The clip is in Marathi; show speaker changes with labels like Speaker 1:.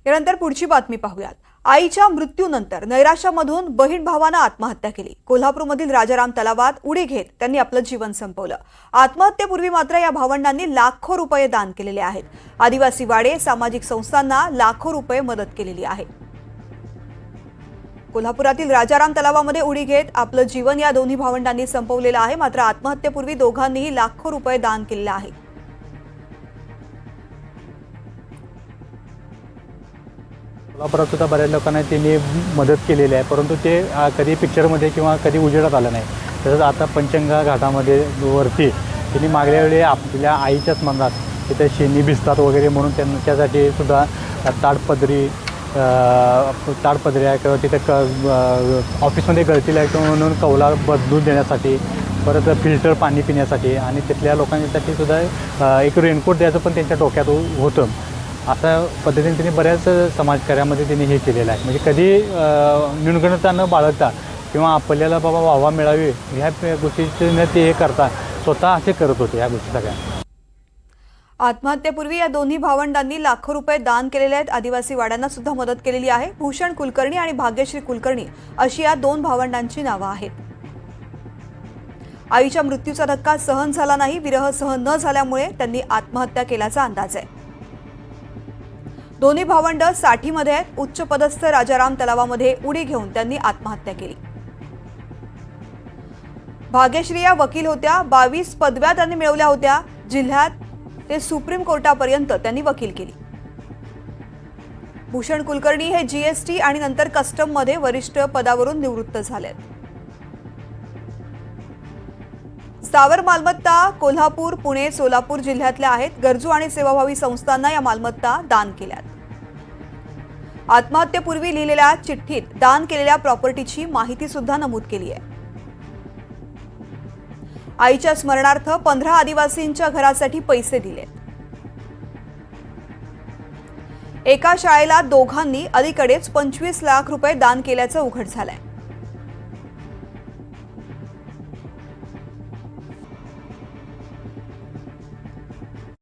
Speaker 1: यानंतर पुढची बातमी पाहूयात। आईच्या मृत्यूनंतर नैराश्यामधून बहीण भावानं आत्महत्या केली। कोल्हापूरमधील राजाराम तलावात उडी घेत त्यांनी आपलं जीवन संपवलं। आत्महत्येपूर्वी मात्र या भावंडांनी लाखो रुपये दान केलेले आहेत। आदिवासी वाडे सामाजिक संस्थांना लाखो रुपये मदत केलेली आहे। कोल्हापुरातील राजाराम तलावामध्ये उडी घेत आपलं जीवन या दोन्ही भावंडांनी संपवलेलं आहे। मात्र आत्महत्येपूर्वी दोघांनीही लाखो रुपये दान केलेले आहे।
Speaker 2: कोल्हापुरात सुद्धा बऱ्याच लोकांना त्यांनी मदत केलेली आहे, परंतु ते कधी पिक्चरमध्ये किंवा कधी उजेडात आलं नाही। तसंच आता पंचगंगा घाटामध्ये वरती त्यांनी मागल्या वेळी आपल्या आईच्या स्मरणात तिथे शेणी भिजतात वगैरे म्हणून त्यांच्यासाठी सुद्धा ताडपदऱ्या किंवा तिथे ऑफिसमध्ये गळती लाईट म्हणून कौला बदलून देण्यासाठी, परत फिल्टर पाणी पिण्यासाठी आणि तिथल्या लोकांसाठी सुद्धा एक रेनकोट द्यायचं पण त्यांच्या डोक्यात होतं। अशा पद्धतीने त्यांनी बऱ्याच समाजकार्यामध्ये त्यांनी हे केलेलं आहे। म्हणजे कधी न्यूनगंडता न बाळगता किंवा आपल्याला बाबा वाहवा मिळावी ह्या गोष्टीने ते हे करता स्वतः असे करत होते या गोष्टी सगळ्या।
Speaker 1: आत्महत्येपूर्वी या दोन्ही भावंडांनी लाखो रुपये दान केलेले आहेत। आदिवासी वाड्यांना सुद्धा मदत केलेली आहे। भूषण कुलकर्णी आणि भाग्यश्री कुलकर्णी अशी या दोन भावंडांची नावं आहेत। आईच्या मृत्यूचा धक्का सहन झाला नाही, विरह सहन न झाल्यामुळे त्यांनी आत्महत्या केल्याचा अंदाज आहे। दोन्ही भावंड साठीमध्ये आहेत। उच्च पदस्थ राजाराम तलावामध्ये उडी घेऊन त्यांनी आत्महत्या केली। भाग्यश्री या वकील होत्या। 22 पदव्या त्यांनी मिळवल्या होत्या। जिल्ह्यात ते सुप्रीम कोर्टापर्यंत त्यांनी वकील केली। भूषण कुलकर्णी हे जीएसटी आणि नंतर कस्टम मध्ये वरिष्ठ पदावरून निवृत्त झालेत। स्थावर मालमत्ता कोल्हापूर, पुणे, सोलापूर जिल्ह्यातल्या आहेत। गरजू आणि सेवाभावी संस्थांना या मालमत्ता दान केल्यात। आत्महत्येपूर्वी लिहिलेल्या चिठ्ठीत दान केलेल्या प्रॉपर्टीची माहिती सुद्धा नमूद केली आहे। आईच्या स्मरणार्थ 15 आदिवासींच्या घरासाठी पैसे दिले। एका शाळेला दोघांनी अलीकडेच 25 लाख रुपये दान केल्याचं उघड झालंय।